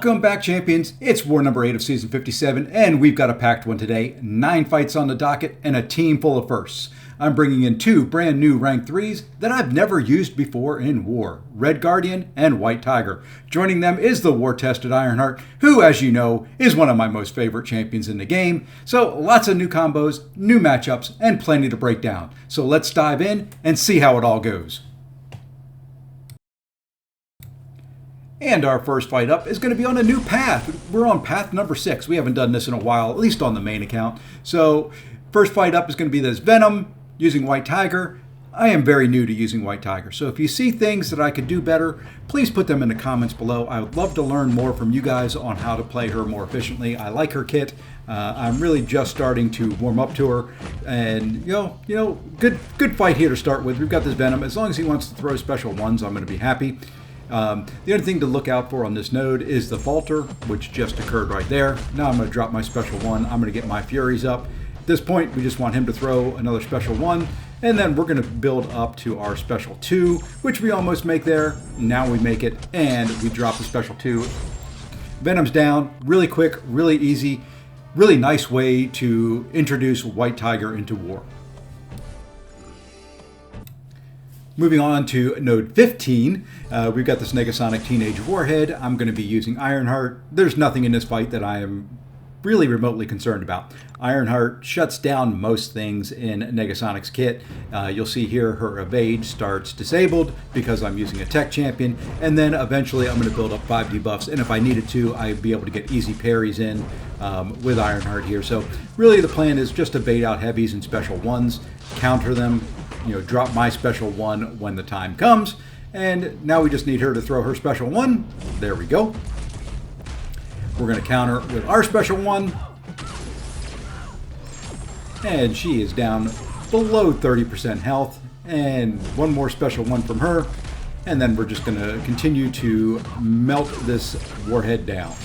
Welcome back, champions. It's war number 8 of season 57, and we've got a packed one today. 9 fights on the docket and a team full of firsts. I'm bringing in 2 brand new rank 3s that I've never used before in war, redguardian and whitetiger. Joining them is the war-tested Ironheart, who, as you know, is one of my most favorite champions in the game. So lots of new combos, new matchups, and plenty to break down. So let's dive in and see how it all goes. And our first fight up is going to be on a new path. We're on path number 6. We haven't done this in a while, at least on the main account. So first fight up is going to be this Venom using whitetiger. I am very new to using whitetiger, so if you see things that I could do better, please put them in the comments below. I would love to learn more from you guys on how to play her more efficiently. I like her kit. I'm really just starting to warm up to her, and good fight here to start with. We've got this Venom. As long as he wants to throw special ones, I'm going to be happy. The other thing to look out for on this node is the falter, which just occurred right there. Now I'm going to drop my special 1. I'm going to get my Furies up. At this point, we just want him to throw another special 1, and then we're going to build up to our special 2, which we almost make there. Now we make it, and we drop the special 2. Venom's down, really quick, really easy, really nice way to introduce whitetiger into war. Moving on to node 15, we've got this Negasonic Teenage Warhead. I'm going to be using Ironheart. There's nothing in this fight that I am really remotely concerned about. Ironheart shuts down most things in Negasonic's kit. You'll see here her evade starts disabled because I'm using a tech champion, and then eventually I'm going to build up 5 debuffs, and if I needed to, I'd be able to get easy parries in with Ironheart here. So really the plan is just to bait out heavies and special 1s, counter them, drop my special 1 when the time comes, and now we just need her to throw her special 1. There we go. We're going to counter with our special 1, and she is down below 30% health, and one more special 1 from her, and then we're just going to continue to melt this Warhead down.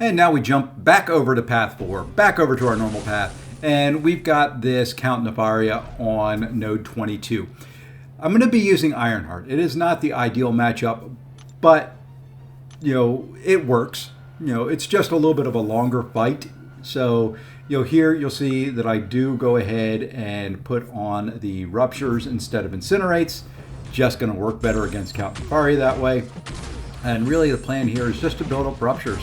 And now we jump back over to path 4, back over to our normal path, and we've got this Count Nefaria on node 22. I'm going to be using Ironheart. It is not the ideal matchup, but it works. It's just a little bit of a longer fight. So here you'll see that I do go ahead and put on the Ruptures instead of Incinerates. Just going to work better against Count Nefaria that way. And really the plan here is just to build up Ruptures.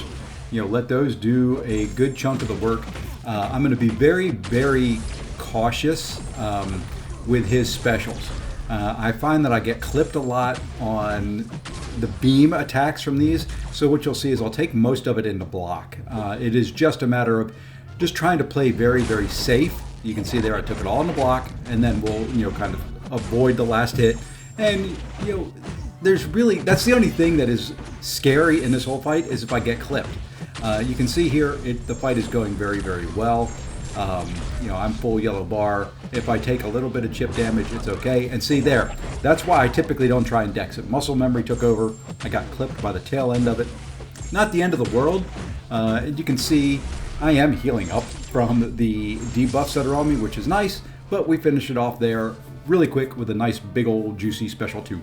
Let those do a good chunk of the work. I'm going to be very, very cautious with his specials. I find that I get clipped a lot on the beam attacks from these. So what you'll see is I'll take most of it into block. It is just a matter of just trying to play very, very safe. You can see there I took it all in the block, and then we'll kind of avoid the last hit. And that's the only thing that is scary in this whole fight is if I get clipped. You can see here the fight is going very, very well. I'm full yellow bar. If I take a little bit of chip damage, it's okay. And see there, that's why I typically don't try and dex it. Muscle memory took over. I got clipped by the tail end of it. Not the end of the world. You can see I am healing up from the debuffs that are on me, which is nice. But we finish it off there really quick with a nice big old juicy special 2.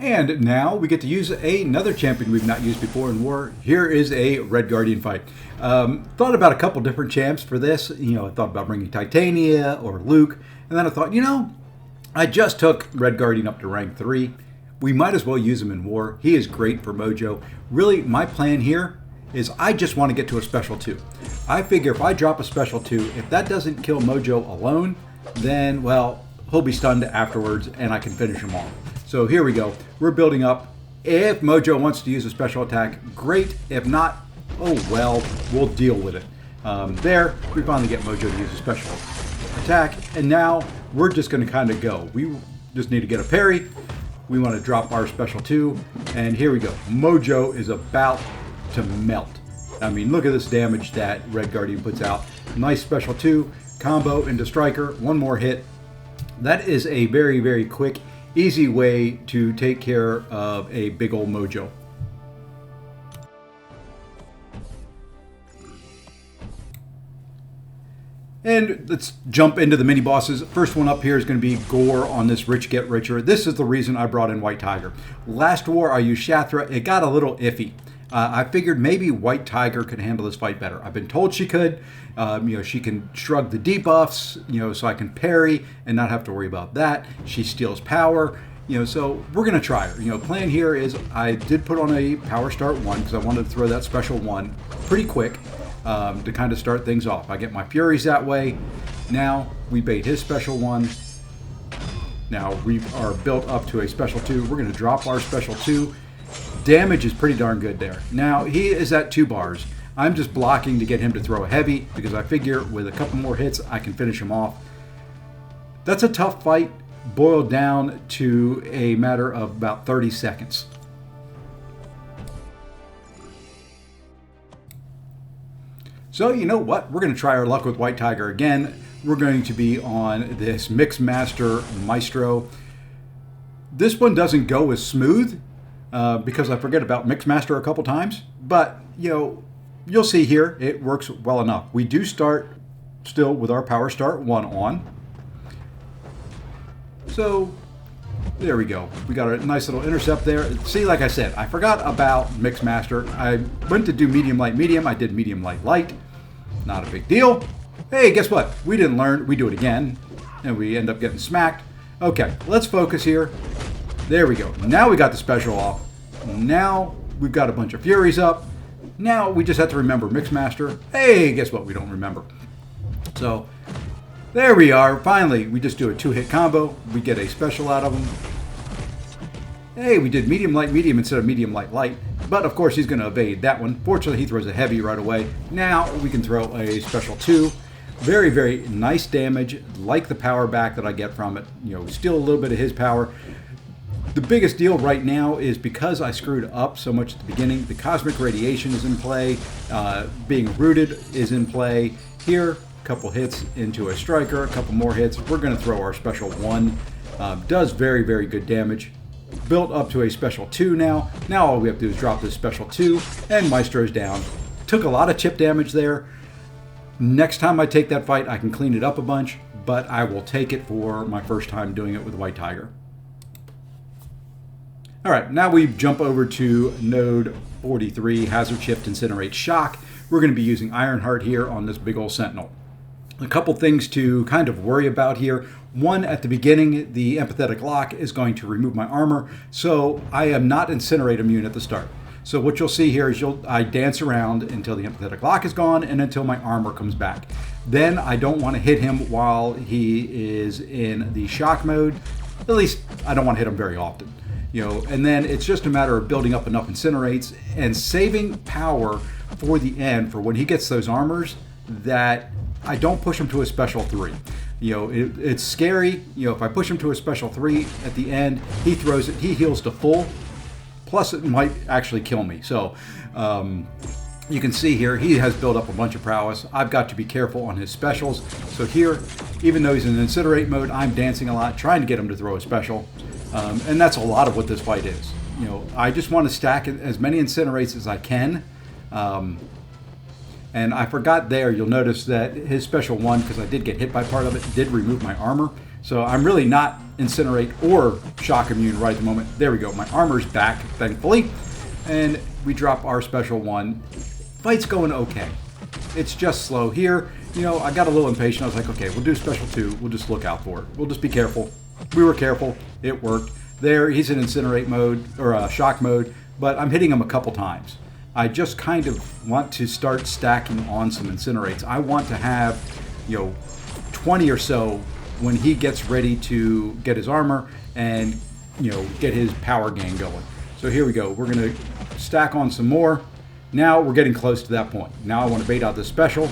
And now we get to use another champion we've not used before in war. Here is a redguardian fight. Thought about a couple different champs for this. I thought about bringing Titania or Luke. And then I thought, I just took redguardian up to rank 3. We might as well use him in war. He is great for Mojo. Really, my plan here is I just want to get to a special 2. I figure if I drop a special 2, if that doesn't kill Mojo alone, then, well, he'll be stunned afterwards and I can finish him off. So here we go. We're building up. If Mojo wants to use a special attack, great. If not, oh well, we'll deal with it. There, we finally get Mojo to use a special attack. And now we're just going to kind of go. We just need to get a parry. We want to drop our special 2. And here we go. Mojo is about to melt. I mean, look at this damage that redguardian puts out. Nice special 2. Combo into striker. One more hit. That is a very, very quick, easy way to take care of a big old Mojo. And let's jump into the mini bosses. First one up here is going to be Gorr on this Rich Get Richer. This is the reason I brought in whitetiger. Last war I used Shathra. It got a little iffy. I figured maybe whitetiger could handle this fight better. I've been told she could. She can shrug the debuffs, so I can parry and not have to worry about that. She steals power, so we're going to try her. Plan here is I did put on a power start 1 because I wanted to throw that special 1 pretty quick. To kind of start things off. I get my Furies that way. Now we bait his special 1. Now we are built up to a special 2. We're going to drop our special 2. Damage is pretty darn good there. Now he is at 2 bars. I'm just blocking to get him to throw a heavy because I figure with a couple more hits I can finish him off. That's a tough fight boiled down to a matter of about 30 seconds. So you know what? We're going to try our luck with whitetiger again. We're going to be on this Mixmaster Maestro. This one doesn't go as smooth because I forget about Mixmaster a couple times. But, you'll see here it works well enough. We do start still with our power start 1 on. So there we go. We got a nice little intercept there. See, like I said, I forgot about Mixmaster. I went to do medium, light, medium. I did medium, light, light. Not a big deal. Hey, guess what? We didn't learn. We do it again. And we end up getting smacked. Okay, let's focus here. There we go. Now we got the special off. Now we've got a bunch of Furies up. Now we just have to remember Mixmaster. Hey, guess what? We don't remember. So there we are. Finally, we just do a 2-hit combo. We get a special out of him. Hey, we did medium, light, medium instead of medium, light, light. But of course he's going to evade that one. Fortunately, he throws a heavy right away. Now we can throw a special 2. Very, very nice damage. Like the power back that I get from it. Steal a little bit of his power. The biggest deal right now is because I screwed up so much at the beginning, the cosmic radiation is in play. Being rooted is in play. Here, a couple hits into a striker, a couple more hits. We're going to throw our special 1. Does very, very good damage. Built up to a special 2 now. Now all we have to do is drop this special 2, and Maestro's down. Took a lot of chip damage there. Next time I take that fight, I can clean it up a bunch, but I will take it for my first time doing it with whitetiger. Alright, now we jump over to node 43, Hazard Shift, Incinerate, Shock. We're going to be using Ironheart here on this big old Sentinel. A couple things to kind of worry about here. One, at the beginning, the empathetic lock is going to remove my armor, so I am not incinerate immune at the start. So what you'll see here is I dance around until the empathetic lock is gone and until my armor comes back. Then I don't want to hit him while he is in the shock mode. At least I don't want to hit him very often. And then it's just a matter of building up enough incinerates and saving power for the end for when he gets those armors that I don't push him to a special 3. It's scary. If I push him to a special 3 at the end, he throws it, he heals to full. Plus, it might actually kill me. So, you can see here, he has built up a bunch of prowess. I've got to be careful on his specials. So here, even though he's in incinerate mode, I'm dancing a lot, trying to get him to throw a special. And that's a lot of what this fight is. I just want to stack as many incinerates as I can. And I forgot there, you'll notice that his special 1, because I did get hit by part of it, did remove my armor. So I'm really not incinerate or shock immune right at the moment. There we go. My armor's back, thankfully. And we drop our special 1. Fight's going okay. It's just slow here. I got a little impatient. I was like, okay, we'll do special 2. We'll just look out for it. We'll just be careful. We were careful. It worked. There, he's in incinerate mode, or shock mode, but I'm hitting him a couple times. I just kind of want to start stacking on some incinerates. I want to have, 20 or so when he gets ready to get his armor and, get his power gain going. So here we go. We're going to stack on some more. Now we're getting close to that point. Now I want to bait out this special.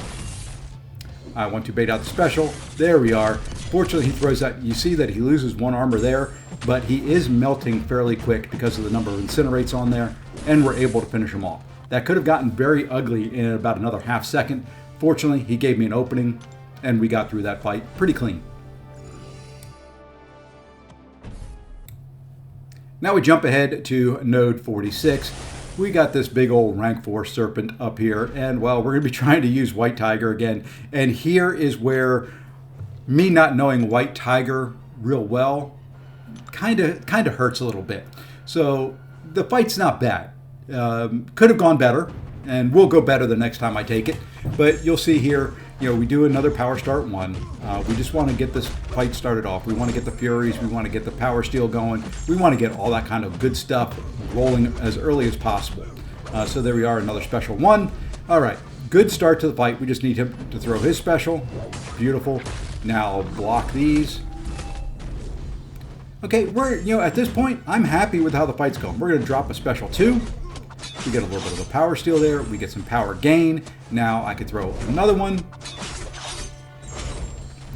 There we are. Fortunately, he throws that. You see that he loses 1 armor there, but he is melting fairly quick because of the number of incinerates on there, and we're able to finish him off. That could have gotten very ugly in about another half second. Fortunately, he gave me an opening, and we got through that fight pretty clean. Now we jump ahead to node 46. We got this big old rank 4 Serpent up here, and well, we're going to be trying to use whitetiger again. And here is where me not knowing whitetiger real well kind of hurts a little bit. So the fight's not bad. Could have gone better, and will go better the next time I take it. But you'll see here, we do another power start 1. We just want to get this fight started off. We want to get the Furies. We want to get the power steel going. We want to get all that kind of good stuff rolling as early as possible. So there we are, another special 1. All right, good start to the fight. We just need him to throw his special. Beautiful. Now block these. Okay, we're, at this point, I'm happy with how the fight's going. We're going to drop a special 2. We get a little bit of a power steal there. We get some power gain. Now I could throw another one.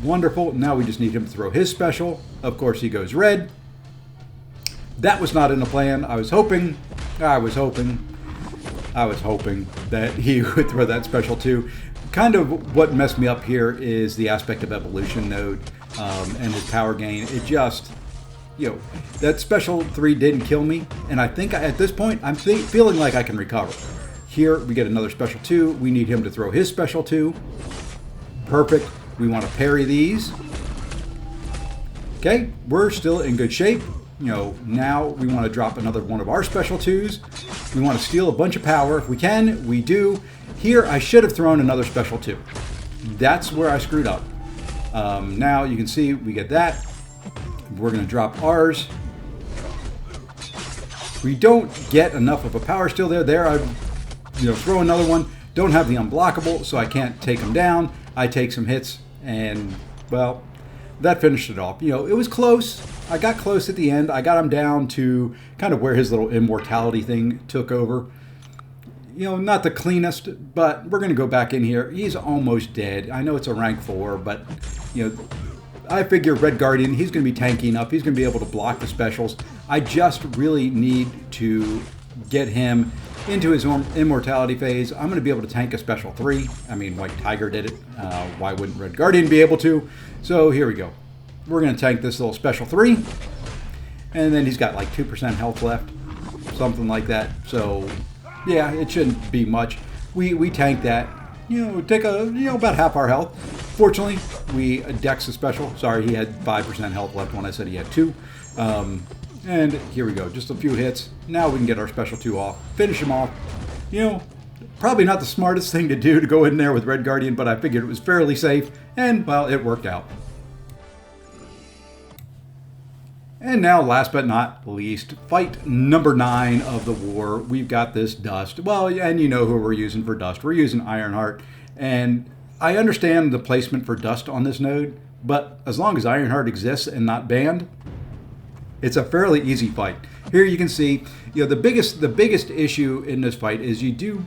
Wonderful. Now we just need him to throw his special. Of course, he goes red. That was not in the plan. I was hoping that he would throw that special too. Kind of what messed me up here is the aspect of evolution node and his power gain. It just... that special 3 didn't kill me, and I think at this point I'm feeling like I can recover. Here we get another special 2. We need him to throw his special 2. Perfect. We want to parry these. Okay, we're still in good shape. Now we want to drop another one of our special 2s. We want to steal a bunch of power. If we can, we do. Here I should have thrown another special 2. That's where I screwed up. Now you can see we get that. We're going to drop ours. We don't get enough of a power steal there. I throw another one. Don't have the unblockable, so I can't take him down. I take some hits, and, well, that finished it off. It was close. I got close at the end. I got him down to kind of where his little immortality thing took over. Not the cleanest, but we're going to go back in here. He's almost dead. I know it's a rank 4, but, I figure Red Guardian, he's going to be tanky enough. He's going to be able to block the specials. I just really need to get him into his immortality phase. I'm going to be able to tank a special 3. I mean, whitetiger did it. Why wouldn't Red Guardian be able to? So here we go. We're going to tank this little special 3. And then he's got like 2% health left. Something like that. So, yeah, it shouldn't be much. We tank that. Take about half our health. Fortunately, we dex a special. Sorry, he had 5% health left when I said he had 2. And here we go, just a few hits. Now we can get our special 2 off, finish him off. Probably not the smartest thing to do to go in there with Red Guardian, but I figured it was fairly safe, and, well, it worked out. And now, last but not least, fight number 9 of the war. We've got this Dust. Well, and you know who we're using for Dust. We're using Ironheart. And I understand the placement for Dust on this node, but as long as Ironheart exists and not banned, it's a fairly easy fight. Here you can see, the biggest issue in this fight is you do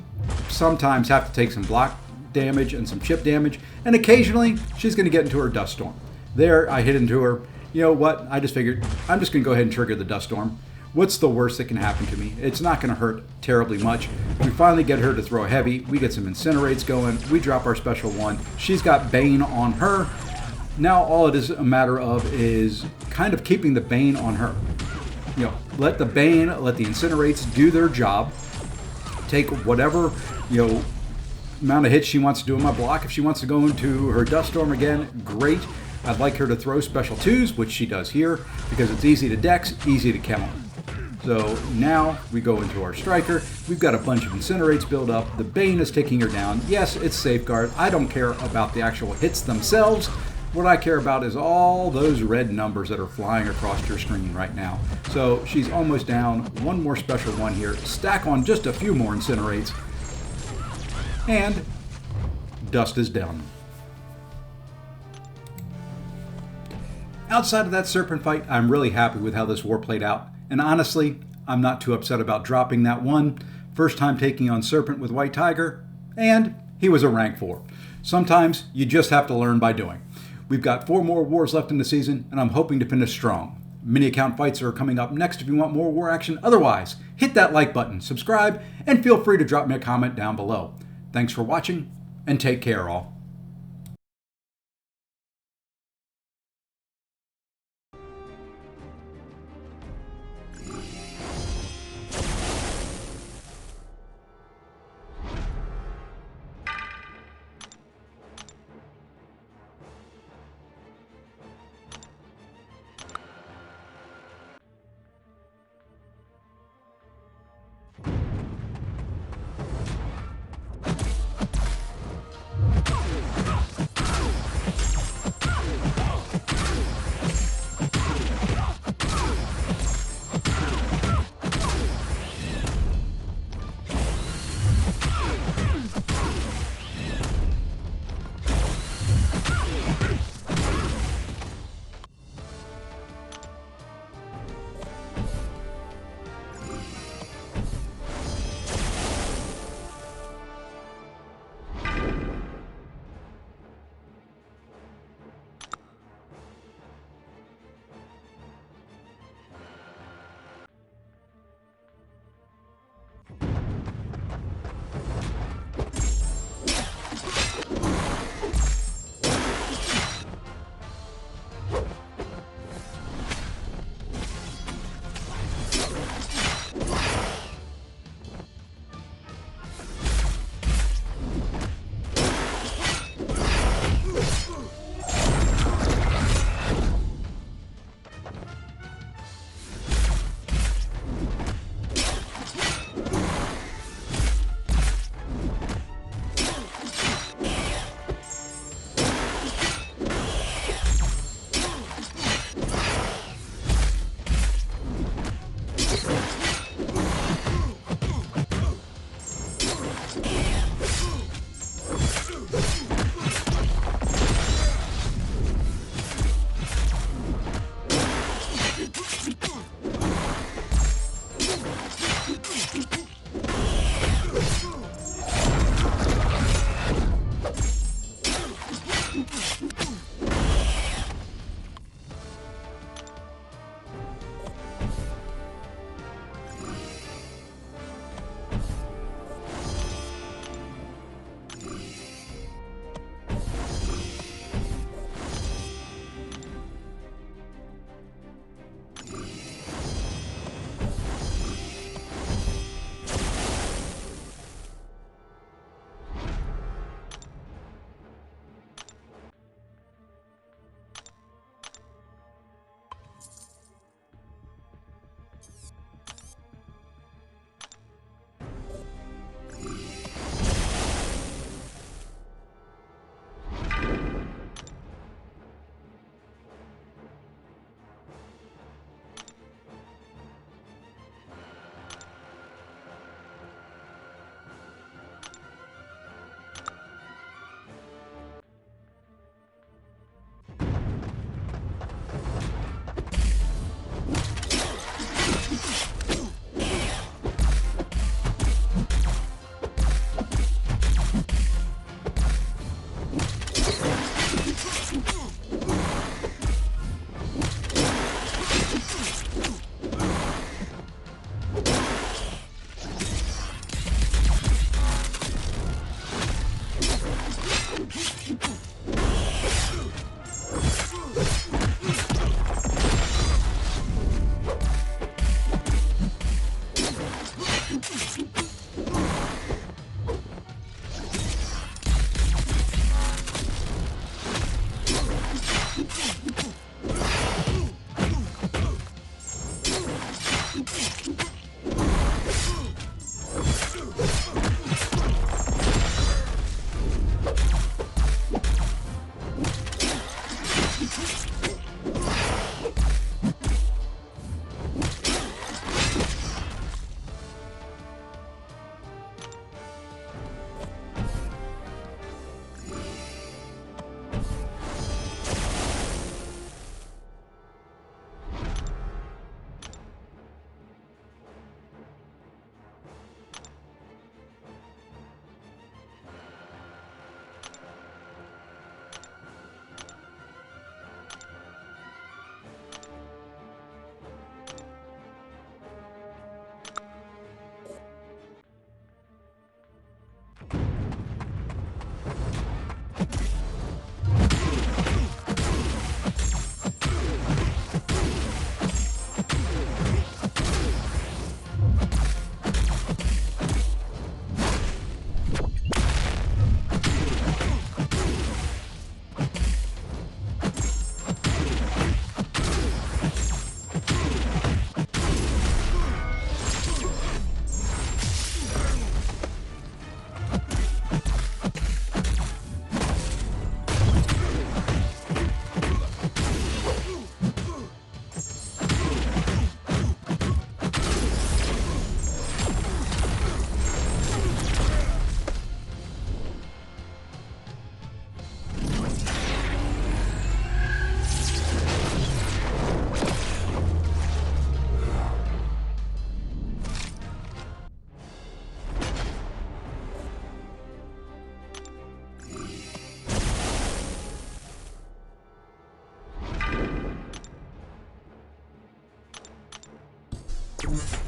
sometimes have to take some block damage and some chip damage, and occasionally she's going to get into her Dust Storm. There, I hit into her. You know what? I just figured I'm just going to go ahead and trigger the Dust Storm. What's the worst that can happen to me? It's not going to hurt terribly much. We finally get her to throw heavy. We get some incinerates going. We drop our special 1. She's got Bane on her. Now all it is a matter of is kind of keeping the Bane on her. Let the Bane, let the incinerates do their job. Take whatever, amount of hits she wants to do in my block. If she wants to go into her Dust Storm again, great. I'd like her to throw special 2s, which she does here, because it's easy to dex, easy to counter. So now we go into our striker. We've got a bunch of incinerates build up. The Bane is taking her down. Yes, it's safeguard. I don't care about the actual hits themselves. What I care about is all those red numbers that are flying across your screen right now. So she's almost down. One more special 1 here. Stack on just a few more incinerates. And Dust is down. Outside of that Serpent fight, I'm really happy with how this war played out. And honestly, I'm not too upset about dropping that 1. First time taking on Serpent with whitetiger, and he was a rank 4. Sometimes you just have to learn by doing. We've got 4 more wars left in the season, and I'm hoping to finish strong. Mini account fights are coming up next if you want more war action. Otherwise, hit that like button, subscribe, and feel free to drop me a comment down below. Thanks for watching, and take care all. Venom.